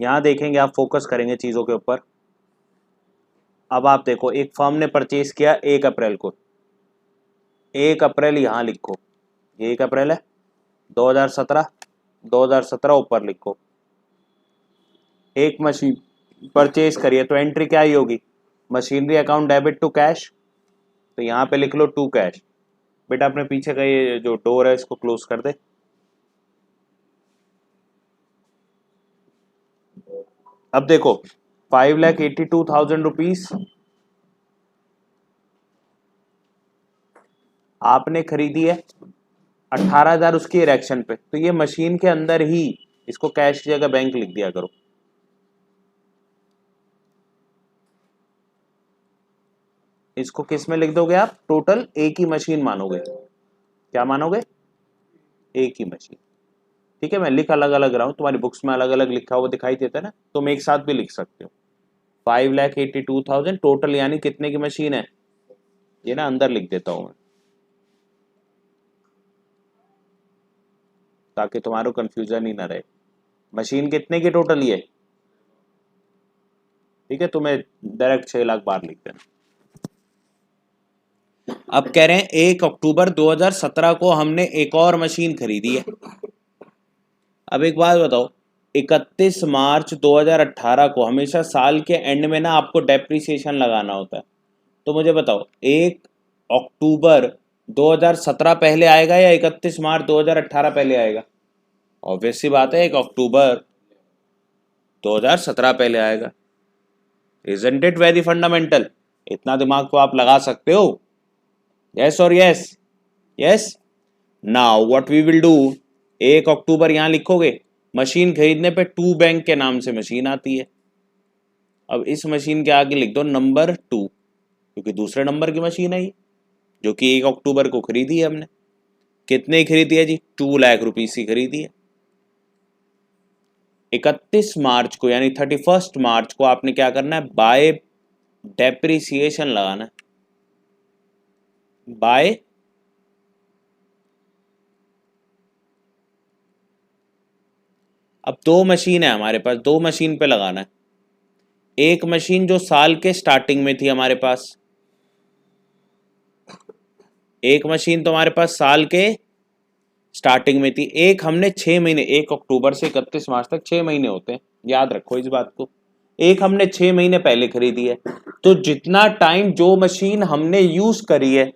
यहाँ देखेंगे आप, फोकस करेंगे चीज़ों के ऊपर। अब आप देखो, एक फर्म ने परचेज किया 1 अप्रैल को, 1 अप्रैल यहाँ लिखो, ये 1 अप्रैल है 2017, 2017 ऊपर लिखो। एक मशीन परचेज करिए तो एंट्री क्या ही होगी, machinery account debit to cash, तो यहाँ पे लिख लो टू कैश। बेटा अपने पीछे का ये जो डोर है इसको क्लोज कर दे। अब देखो 5,82,000 रुपीज आपने खरीदी है, 18,000 उसकी इरेक्शन पे, तो ये मशीन के अंदर ही इसको कैश की जगह बैंक लिख दिया करो। इसको किस में लिख दोगे आप, टोटल एक ही मशीन मानोगे, क्या मानोगे, एक ही मशीन। ठीक है, मैं लिख अलग अलग रहा हूं, तुम्हारी बुक्स में अलग अलग लिखा हुआ दिखाई देता है ना, तुम एक साथ भी लिख सकते हो। 5,82,000 टोटल, यानी कितने की मशीन है, ये ना अंदर लिख देता हूं मैं, ताकि तुम्हारा कंफ्यूजन ही ना रहे। मशीन कितने की टोटल ये, ठीक है, तुम्हें डायरेक्ट 6 लाख बाहर लिख देना। अब कह रहे हैं 1 अक्टूबर 2017 को हमने एक और मशीन खरीदी है। अब एक बात बताओ, 31 मार्च 2018 को, हमेशा साल के एंड में ना आपको डेप्रिसिएशन लगाना होता है, तो मुझे बताओ 1 अक्टूबर 2017 पहले आएगा या 31 मार्च 2018 पहले आएगा? ऑब्वियस सी बात है 1 अक्टूबर 2017 पहले आएगा। Isn't it very fundamental? इतना दिमाग तो आप लगा सकते हो, यस और yes, yes. Now what we will do, 1 अक्टूबर यहां लिखोगे, मशीन खरीदने पे टू बैंक के नाम से मशीन आती है, अब इस मशीन के आगे लिख दो नंबर 2, क्योंकि दूसरे नंबर की मशीन है ये, जो कि 1 अक्टूबर को खरीदी है हमने। कितने खरीदी है जी, 2 लाख रुपीस की खरीदी है। 31 मार्च को यानी 31 मार्च को आपने क्या करना है, बाय डेप्रिसिएशन लगाना है, बाय अब 2 मशीन है हमारे पास, 2 मशीन पे लगाना है। एक मशीन जो साल के स्टार्टिंग में थी हमारे पास, एक मशीन तो हमारे पास साल के स्टार्टिंग में थी, एक हमने 6 महीने, 1 अक्टूबर से 31 मार्च तक 6 महीने होते हैं, याद रखो इस बात को, एक हमने 6 महीने पहले खरीदी है, तो जितना टाइम जो मशीन हमने यूज करी है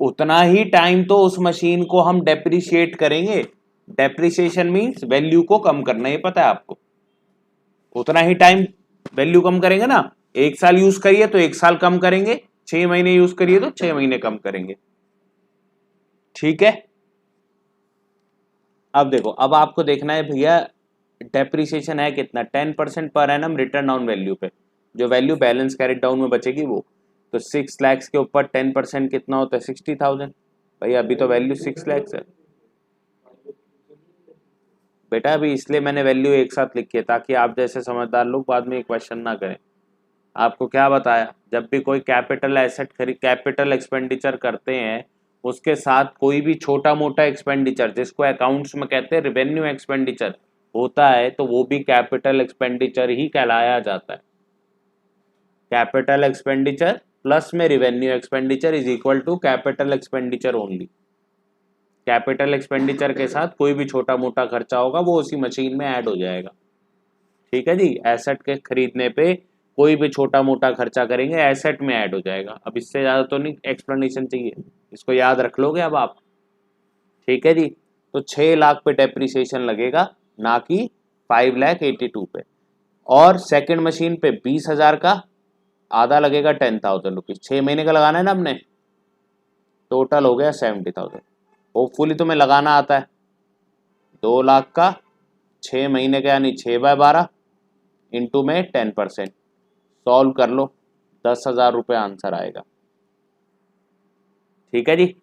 उतना ही टाइम तो उस मशीन को हम डेप्रिशिएट करेंगे। डेप्रिसिएशन मींस वैल्यू को कम करना, ये पता है आपको, उतना ही टाइम वैल्यू कम करेंगे ना, 1 साल यूज करिए तो 1 साल कम करेंगे, 6 महीने यूज करिए तो 6 महीने कम करेंगे। ठीक है, अब देखो, अब आपको देखना है भैया डेप्रिसिएशन है कितना, 10% per annum return on value पे, जो वैल्यू बैलेंस कैरेट डाउन में बचेगी वो, तो 6 लाख के ऊपर 10% कितना होता है, 60,000। भाई अभी तो वैल्यू 6 लाख है बेटा, अभी इसलिए मैंने वैल्यू एक साथ लिखी है ताकि आप जैसे समझदार लोग बाद में क्वेश्चन ना करें। आपको क्या बताया, जब भी कोई कैपिटल एसेट खरीद, कैपिटल एक्सपेंडिचर करते हैं, उसके साथ कोई भी छोटा मोटा एक्सपेंडिचर, जिसको अकाउंट्स में कहते हैं रेवेन्यू एक्सपेंडिचर होता है, तो वो भी कैपिटल एक्सपेंडिचर ही कहलाया जाता है। कैपिटल एक्सपेंडिचर प्लस में revenue expenditure is equal to capital expenditure only. Capital expenditure के साथ कोई भी छोटा मोटा खर्चा होगा वो उसी मशीन में ऐड हो जाएगा। ठीक है जी, एसेट के खरीदने पे कोई भी छोटा मोटा खर्चा करेंगे एसेट में ऐड हो जाएगा। अब इससे ज्यादा तो नहीं एक्सप्लेनेशन चाहिए, इसको याद रख लोगे अब आप। ठीक है जी, तो 6 लाख पे डेप्रिसिएशन लगेगा, ना कि 5,82,000 पे, और सेकंड मशीन पे 20,000 का आधा लगेगा, 10,000 रुपीज, 6 महीने का लगाना है ना हमने, टोटल हो गया 70,000। होपफुली तुम्हें लगाना आता है। 2 लाख का 6 महीने का यानी 6/12 इंटू में 10%, सॉल्व कर लो, 10,000 रुपये आंसर आएगा। ठीक है जी,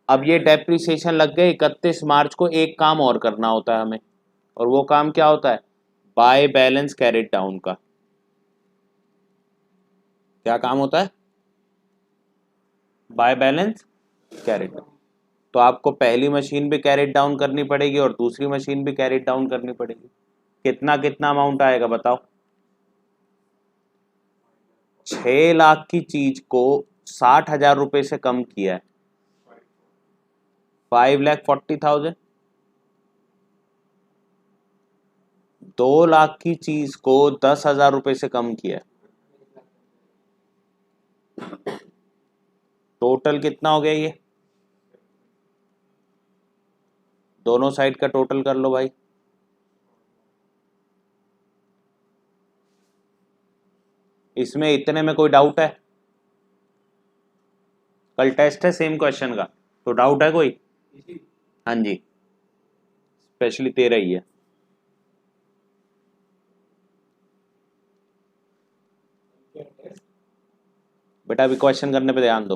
अब ये डेप्रिसिएशन लग गए 31 मार्च को, एक काम और करना होता है हमें, और वो काम क्या होता है, बाय बैलेंस कैरेट डाउन का। क्या काम होता है, बाय बैलेंस कैरेट डाउन। तो आपको पहली मशीन भी कैरेट डाउन करनी पड़ेगी और दूसरी मशीन भी कैरेट डाउन करनी पड़ेगी। कितना कितना अमाउंट आएगा बताओ। 6 लाख की चीज को 60,000 रुपए से कम किया है, 5,40,000। 2 लाख की चीज को 10,000 रुपए से कम किया है, टोटल कितना हो गया ये? दोनों साइड का टोटल कर लो भाई। इसमें इतने में कोई डाउट है? कल टेस्ट है सेम क्वेश्चन का, तो डाउट है कोई? हाँ जी, स्पेशली तेरा ही है। बेटा अभी क्वेश्चन करने पे ध्यान दो।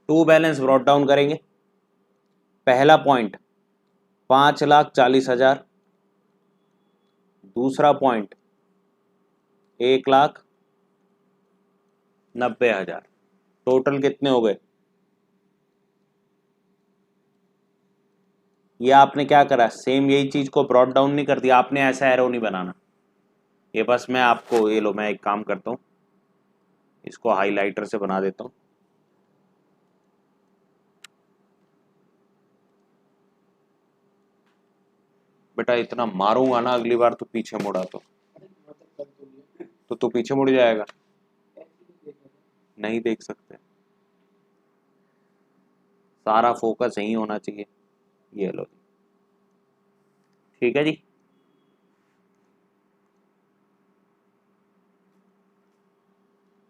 टू बैलेंस ब्रॉट डाउन करेंगे। पहला पॉइंट 5,40,000, दूसरा पॉइंट 1,90,000। टोटल कितने हो गए? ये आपने क्या करा, सेम यही चीज को ब्रॉट डाउन नहीं कर दिया आपने, ऐसा एरो नहीं बनाना। ये बस मैं आपको, ये लो मैं एक काम करता हूँ, इसको हाइलाइटर से बना देता हूँ। बेटा इतना मारूंगा ना अगली बार तो पीछे मुड़ा तो पीछे मुड़ जाएगा, नहीं देख सकते। सारा फोकस यही होना चाहिए। ये लो, ठीक है जी।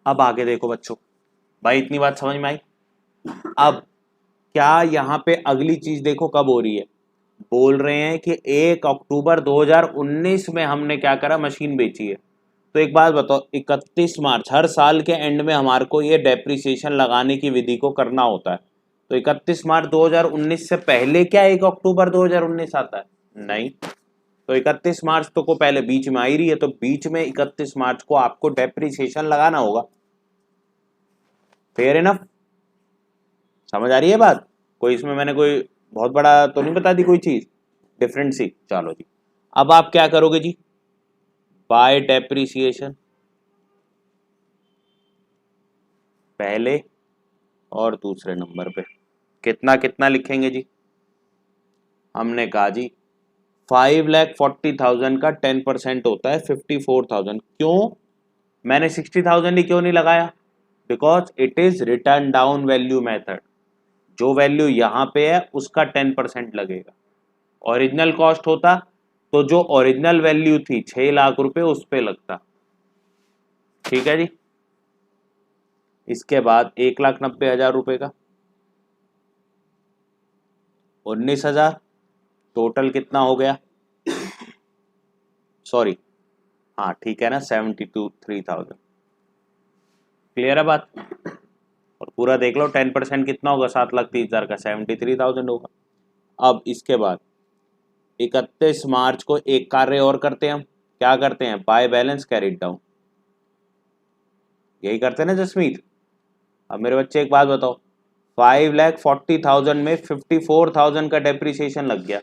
अब आगे देखो बच्चों, भाई इतनी बात समझ में आई। अब क्या यहाँ पे अगली चीज देखो कब हो रही है, बोल रहे हैं कि 1 अक्टूबर 2019 में हमने क्या करा, मशीन बेची है। तो एक बात बताओ, 31 मार्च हर साल के एंड में हमारे को ये डेप्रिसिएशन लगाने की विधि को करना होता है। तो 31 मार्च 2019 से पहले क्या 1 अक्टूबर 2019 आता है? नहीं। तो 31 मार्च तो को पहले बीच में आ ही रही है, तो बीच में 31 मार्च को आपको डेप्रिसिएशन लगाना होगा। फेयर इनफ, समझ आ रही है बात? कोई इसमें मैंने कोई बहुत बड़ा तो नहीं बता दी कोई चीज डिफरेंट सी। चलो जी, अब आप क्या करोगे जी, बाय डेप्रिसिएशन पहले और दूसरे नंबर पे कितना कितना लिखेंगे जी? हमने कहा जी 5,40,000 का 10% होता है 54,000। क्यों मैंने 60,000 ही क्यों नहीं लगाया? Because it is return down value method. जो वैल्यू यहां पे है उसका 10% लगेगा। ओरिजिनल कॉस्ट होता तो जो ओरिजिनल वैल्यू थी 6 लाख रुपए उस पे लगता। ठीक है जी। इसके बाद 1,90,000 रुपए का 19,000, टोटल कितना हो गया? सॉरी, हाँ ठीक है ना, 73,000। क्लियर है बात? और पूरा देख लो 10% कितना होगा, 7,30,000 का 73,000 होगा। अब इसके बाद 31 मार्च को एक कार्य और करते हैं हम, क्या करते हैं, बाय बैलेंस कैरिड डाउन। यही करते हैं ना जसमीत? अब मेरे बच्चे एक बात बताओ, 5,40,000 में 54,000 का डेप्रिसिएशन लग गया,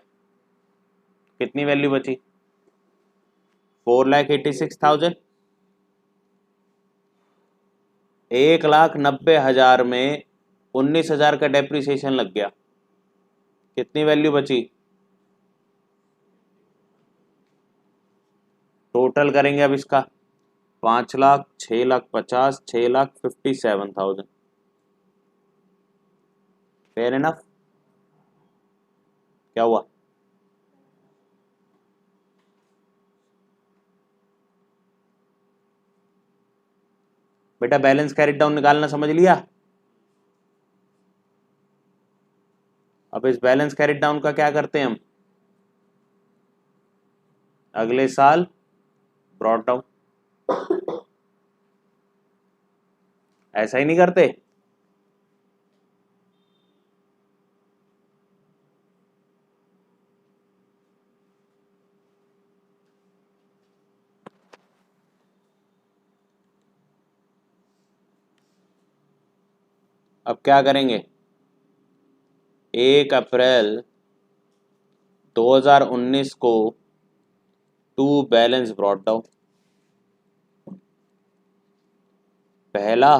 कितनी वैल्यू बची? 4,86,000। 1,90,000 में 19,000 का डेप्रिसिएशन लग गया, कितनी वैल्यू बची? टोटल करेंगे अब इसका, 5,00,000, 6,50,000, 6,57,000। Fair enough? क्या हुआ? बेटा बैलेंस कैरिड डाउन निकालना समझ लिया? अब इस बैलेंस कैरिड डाउन का क्या करते हैं हम, अगले साल ब्रॉट डाउन। ऐसा ही नहीं करते? अब क्या करेंगे, 1 अप्रैल 2019 को टू बैलेंस ब्रॉट डाउन, पहला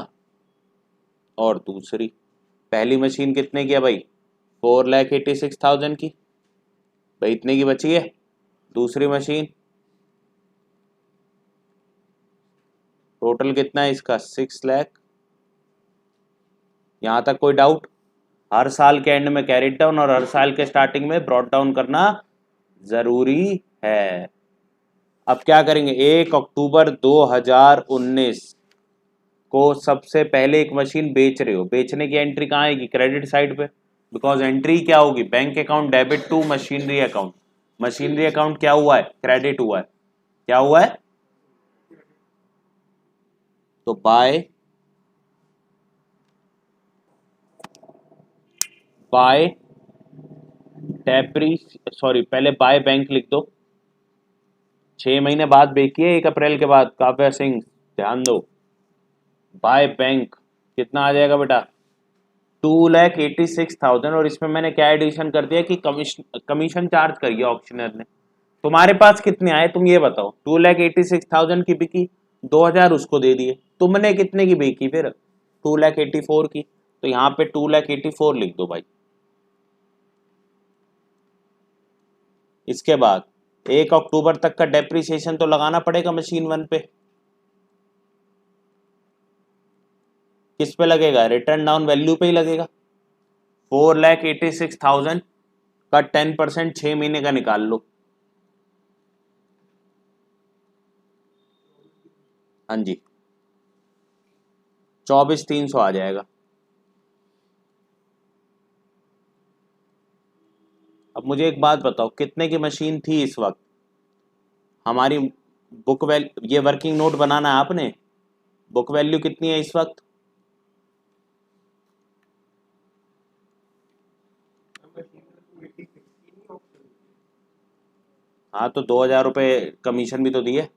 और दूसरी। पहली मशीन कितने की है भाई, 4,86,000 की, भाई इतने की बची है। दूसरी मशीन टोटल कितना है इसका, 6 लाख। यहां तक कोई डाउट? हर साल के एंड में कैरिड डाउन और हर साल के स्टार्टिंग में ब्रॉट डाउन करना जरूरी है। अब क्या करेंगे, 1 अक्टूबर 2019 को सबसे पहले एक मशीन बेच रहे हो, बेचने की एंट्री कहाँ आएगी, क्रेडिट साइड पे, बिकॉज एंट्री क्या होगी, bank account debit to machinery account. Machinery account क्या हुआ है, क्रेडिट हुआ है। क्या हुआ है, तो बाय डेप्री, सॉरी पहले बाय बैंक लिख दो। 6 महीने बाद बेची है, 1 अप्रैल के बाद, काव्या सिंह ध्यान दो। बाय बैंक कितना आ जाएगा बेटा, 2,86,000। और इसमें मैंने क्या एडिशन कर दिया कि कमीशन चार्ज करिए ऑक्शनर ने। तुम्हारे पास कितने आए तुम ये बताओ, 2,86,000 की बिकी, 2,000 उसको दे दिए, तुमने कितने की बेची फिर, 2,84,000 की। तो यहाँ पे 2,84,000 लिख दो भाई। इसके बाद 1 अक्टूबर तक का डेप्रिसिएशन तो लगाना पड़ेगा मशीन 1 पे। किस पे लगेगा, रिटर्न डाउन वैल्यू पे ही लगेगा। 4,86,000 का 10% 6 महीने का निकाल लो। हाँ जी, 24,300 आ जाएगा। अब मुझे एक बात बताओ, कितने की मशीन थी इस वक्त हमारी, बुक वैल्यू, ये वर्किंग नोट बनाना है आपने, बुक वैल्यू कितनी है इस वक्त, हाँ तो 2,000 रुपये कमीशन भी तो दिए।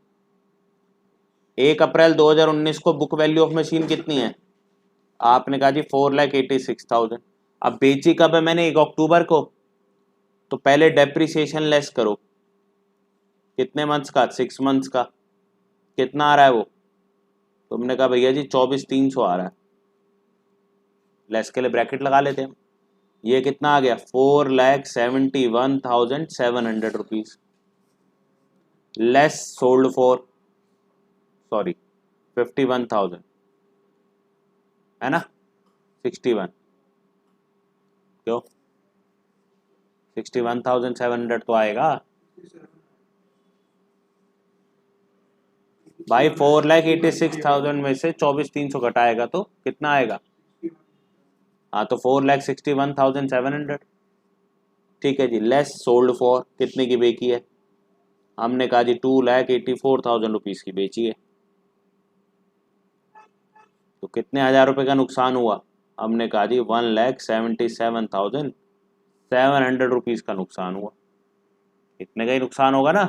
1 अप्रैल 2019 को बुक वैल्यू ऑफ मशीन कितनी है, आपने कहा जी 4,86,000। अब बेची कब है मैंने, 1 अक्टूबर को, तो पहले डेप्रिसिएशन लेस करो, कितने मंथ्स का, 6 मंथ्स का, कितना आ रहा है वो, तुमने कहा भैया जी 24,300 आ रहा है, लेस के लिए ब्रैकेट लगा लेते हैं। ये कितना आ गया, 4,71,700 rupees, less sold for, sorry 51,000, है ना, 61, क्यों 61,700 तो आएगा भाई। 4,86,000 में से 24,300 घटाएगा तो कितना आएगा, हाँ तो 4,61,700। ठीक है जी, लेस सोल्ड फॉर, कितने की बेची है, हमने कहा जी 2,84,000 रुपीज की बेची है, तो कितने हजार रुपए का नुकसान हुआ, हमने कहा जी 1,77,700 रुपीज का नुकसान हुआ, इतने का ही नुकसान होगा ना।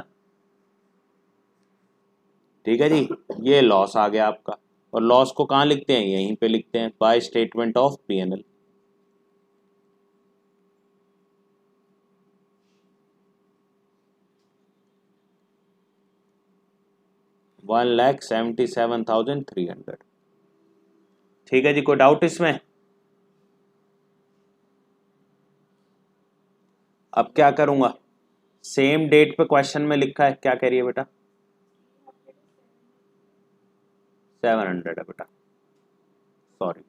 ठीक है जी, ये लॉस आ गया आपका। और लॉस को कहाँ लिखते हैं, यहीं पे लिखते हैं, बाय स्टेटमेंट ऑफ P&L। 1,77,300। ठीक है जी, कोई डाउट इसमें? अब क्या करूंगा, सेम डेट पे क्वेश्चन में लिखा है, क्या कह रही है बेटा, 700 है बेटा, सॉरी।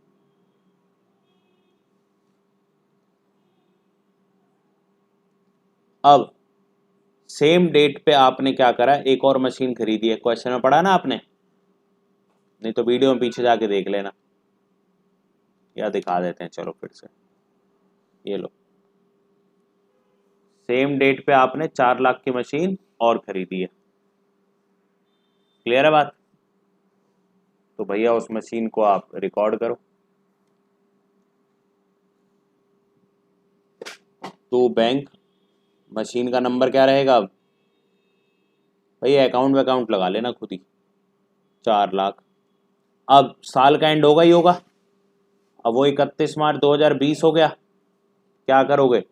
अब सेम डेट पे आपने क्या करा, एक और मशीन खरीदी है, क्वेश्चन में पढ़ा ना आपने, नहीं तो वीडियो में पीछे जाके देख लेना, या दिखा देते हैं चलो फिर से। ये लो, सेम डेट पे आपने 4 लाख की मशीन और खरीदी है, क्लियर है बात? तो भैया उस मशीन को आप रिकॉर्ड करो, तो बैंक, मशीन का नंबर क्या रहेगा, अब भैया अकाउंट अकाउंट लगा लेना खुद ही, 4 लाख। अब साल का एंड होगा ही होगा, अब वो 31 मार्च 2020 हो गया, क्या करोगे?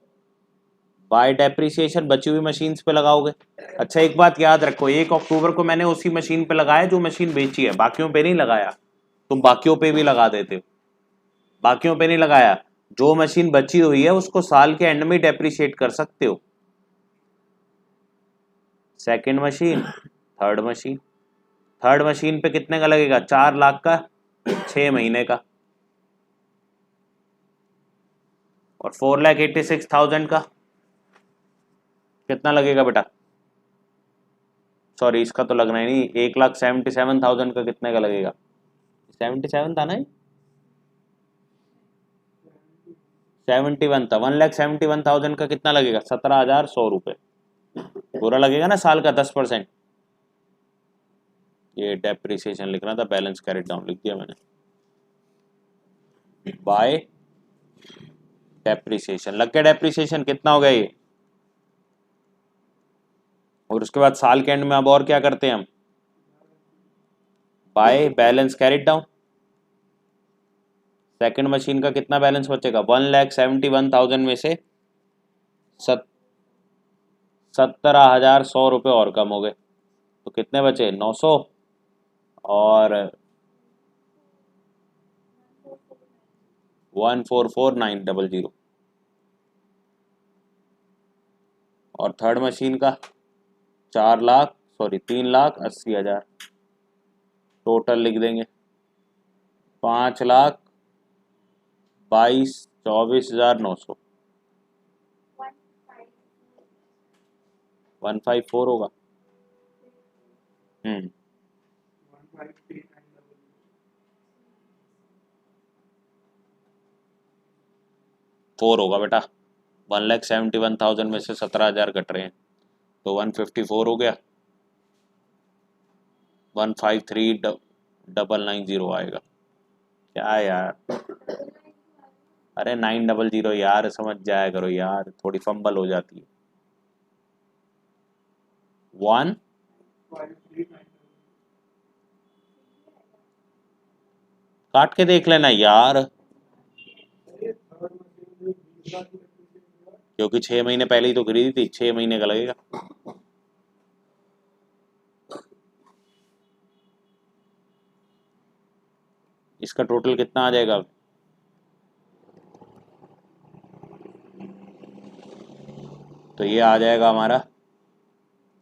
बाय डेप्रिसिएशन बची हुई मशीन पे लगाओगे। अच्छा एक बात याद रखो, 1 अक्टूबर को मैंने उसी मशीन पे लगाया जो मशीन बेची है, बाकियों पे नहीं लगाया। तुम बाकियों पे भी लगा देते हो, बाकियों पे नहीं लगाया। जो मशीन बची हुई है उसको साल के एंड में डेप्रिशिएट कर सकते हो। Second machine, third machine. Third machine पे कितने का लगेगा? 4 लाख का 6 महीने का, और 4,86,000 का कितना लगेगा बेटा? सॉरी इसका तो लगना ही नहीं, 1,77,000 का कितने का लगेगा? 77 था ना? 71 था। 1,71,000 का कितना लगेगा? 17,100 रुपये पूरा लगेगा ना साल का 10%। ये डेप्रिसिएशन लिखना था, बैलेंस कैरेट डाउन लिख दिया मैंने। बाय डेप्रिसिएशन लग गया। डेप्रिसिएशन कितना हो गया ये? और उसके बाद साल के एंड में अब और क्या करते हैं हम? By balance carried down. Second machine का कितना बैलेंस बचेगा? 1,71,000 में से 17,100 रुपये और कम हो गए, तो कितने बचे? 900 और 144,900। और थर्ड मशीन का 3,80,000 टोटल लिख देंगे। 5,22,24,900। 154 होगा। 4 होगा बेटा। 1,71,000 में से 17,000 कट रहे हैं, तो 154 हो गया। 153,990 आएगा। क्या यार, अरे 900 यार, समझ जाया करो यार, थोड़ी फंबल हो जाती है। 1 काट के देख लेना यार, क्योंकि 6 महीने पहले ही तो खरीदी थी, 6 महीने का लगेगा। इसका टोटल कितना आ जाएगा? तो ये आ जाएगा हमारा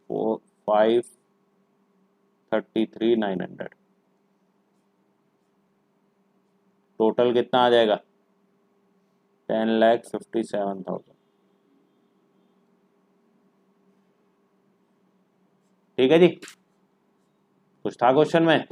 5,33,900। टोटल कितना आ जाएगा? 10,57,000। ठीक है जी, कुछ था क्वेश्चन में?